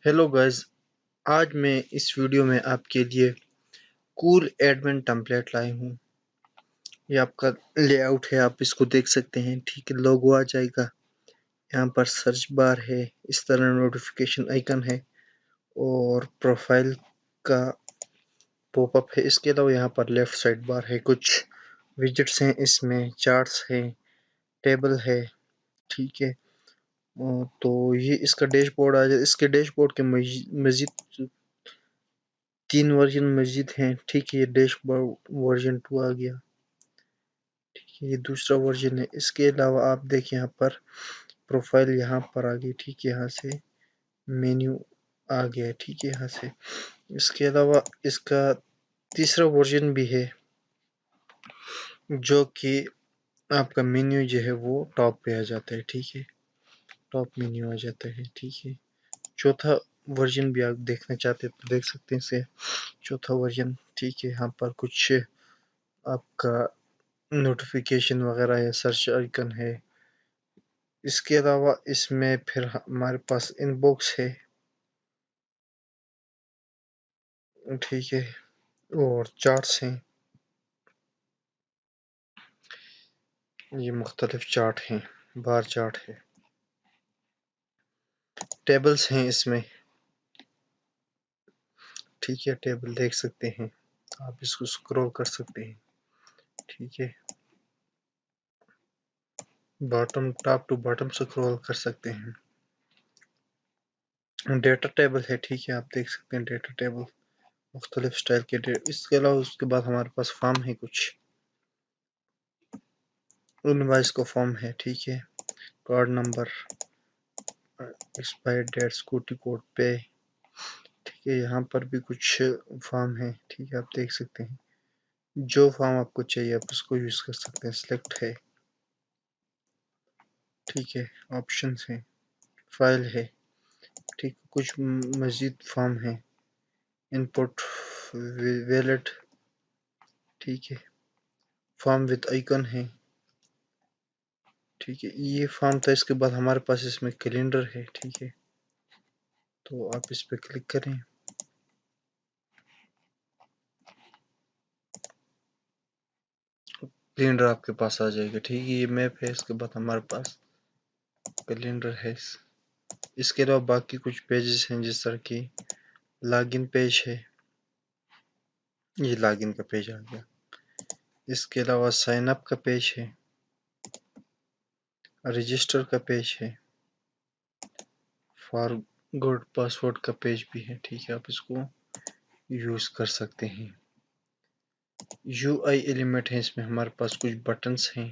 Hello guys. आज मैं इस वीडियो में आपके लिए कूल एडमिन टेम्पलेट लाई हूँ। ये आपका लेआउट है, आप इसको देख सकते हैं। ठीक है, लोगो आ जाएगा, यहाँ पर सर्च बार है, इस तरह नोटिफिकेशन आइकन है और प्रोफाइल का पॉपअप है। इसके अलावा यहाँ पर लेफ्ट साइड बार है, कुछ विजेट्स हैं, इसमें चार्ट्स है, टेबल है। ठीक है, तो ये इसका डैशबोर्ड आ जाए। इसके डैशबोर्ड के मजीद 3 वर्जन मजीद हैं। ठीक है, ये डैशबोर्ड वर्जन 2 आ गया। ठीक है, ये दूसरा वर्जन है। इसके अलावा आप देखें, यहाँ पर प्रोफाइल यहाँ पर आ गई। ठीक है, यहाँ से मेन्यू आ गया। ठीक है, यहाँ से। इसके अलावा इसका तीसरा वर्जन भी है, जो कि आपका मेन्यू जो है वो टॉप पे आ जाता है। ठीक है, टॉप मेन्यू आ जाता है। ठीक है, चौथा वर्जन भी आप देखना चाहते हैं तो देख सकते हैं इसे, चौथा वर्जन। ठीक है, यहाँ पर कुछ आपका नोटिफिकेशन वगैरह है, सर्च आइकन है। इसके अलावा इसमें फिर हमारे पास इनबॉक्स है। ठीक है, और चार्ट्स हैं, ये मुख्तलिफ चार्ट हैं, बार चार्ट है। टेबल्स हैं इसमें। ठीक है, टेबल देख सकते हैं, आप इसको स्क्रॉल कर सकते हैं। ठीक है, bottom top to bottom scroll कर सकते हैं। डेटा टेबल है। ठीक है, आप देख सकते हैं डेटा टेबल, मुख्तलिफ स्टाइल के इसके अलावा उसके बाद हमारे पास फॉर्म है, कुछ इनवॉइस का फॉर्म है। ठीक है, card number, expire date, security code पे। ठीक है, यहाँ पर भी कुछ फॉर्म है। ठीक है, आप देख सकते हैं, जो फॉर्म आपको चाहिए आप उसको यूज कर सकते हैं। सिलेक्ट है। ठीक है, ऑप्शंस हैं, फाइल है। ठीक, कुछ मजीद फॉर्म है, इनपुट, वैलेट। ठीक है, फॉर्म विद आइकन है। ठीक है, ये फॉर्म था। इसके बाद हमारे पास इसमें कैलेंडर है। ठीक है, तो आप इस पर क्लिक करें, कैलेंडर आपके पास आ जाएगा। ठीक है, ये मैप है। इसके बाद हमारे पास कैलेंडर है। इसके अलावा बाकी कुछ पेजेस हैं, जिस तरह की लॉगिन पेज है, ये लॉगिन का पेज आ गया। इसके अलावा साइन अप का पेज है, रजिस्टर का पेज है, फॉरगॉट पासवर्ड का पेज भी है। ठीक है, आप इसको यूज कर सकते हैं। यूआई एलिमेंट है, इसमें हमारे पास कुछ बटन्स हैं।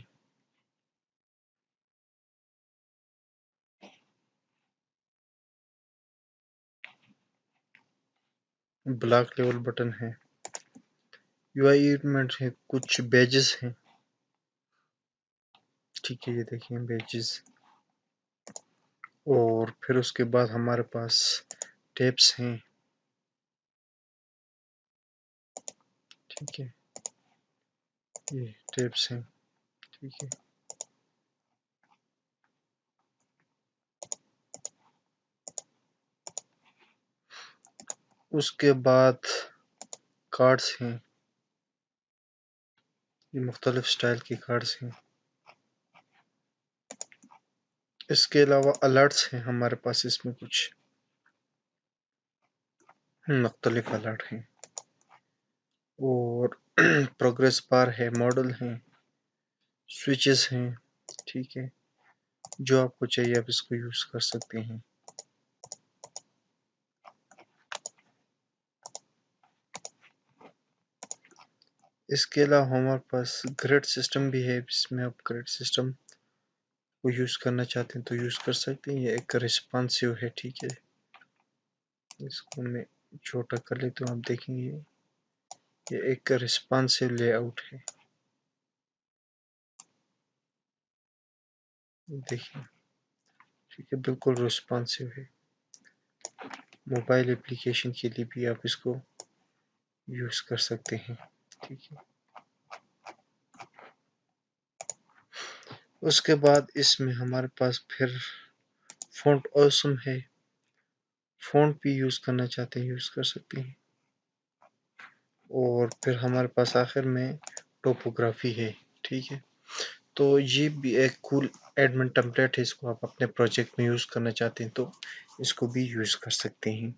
ब्लॉक लेवल बटन है। यूआई एलिमेंट है, कुछ बैजेस हैं। ठीक है, ये देखिए बैजेस। और फिर उसके बाद हमारे पास टैब्स हैं। ठीक है, ये टैब्स हैं। ठीक है, उसके बाद कार्ड्स हैं, ये मुख्तलिफ स्टाइल की कार्ड्स हैं। इसके अलावा अलर्ट्स हैं हमारे पास, इसमें कुछ मुख्तलिफ अलर्ट हैं। और प्रोग्रेस बार है, मॉडल हैं, स्विचेस हैं। ठीक है, जो आपको चाहिए आप इसको यूज कर सकते हैं। इसके अलावा हमारे पास ग्रिड सिस्टम भी है, इसमें आप ग्रिड सिस्टम को यूज करना चाहते हैं तो यूज कर सकते हैं। ये एक रिस्पॉन्सिव है। ठीक है, इसको मैं छोटा कर लेता हूँ, आप देखेंगे ये एक रिस्पॉन्सिव लेआउट है। देखिए, ठीक है, बिल्कुल रिस्पॉन्सिव है। मोबाइल एप्लीकेशन के लिए भी आप इसको यूज कर सकते हैं। ठीक है, उसके बाद इसमें हमारे पास फिर फॉन्ट ऑसम है, फ़ॉन्ट भी यूज़ करना चाहते हैं यूज़ कर सकते हैं। और फिर हमारे पास आखिर में टोपोग्राफी है, ठीक है। तो ये भी एक कूल एडमिन टेम्पलेट है, इसको आप अपने प्रोजेक्ट में यूज़ करना चाहते हैं तो इसको भी यूज़ कर सकते हैं।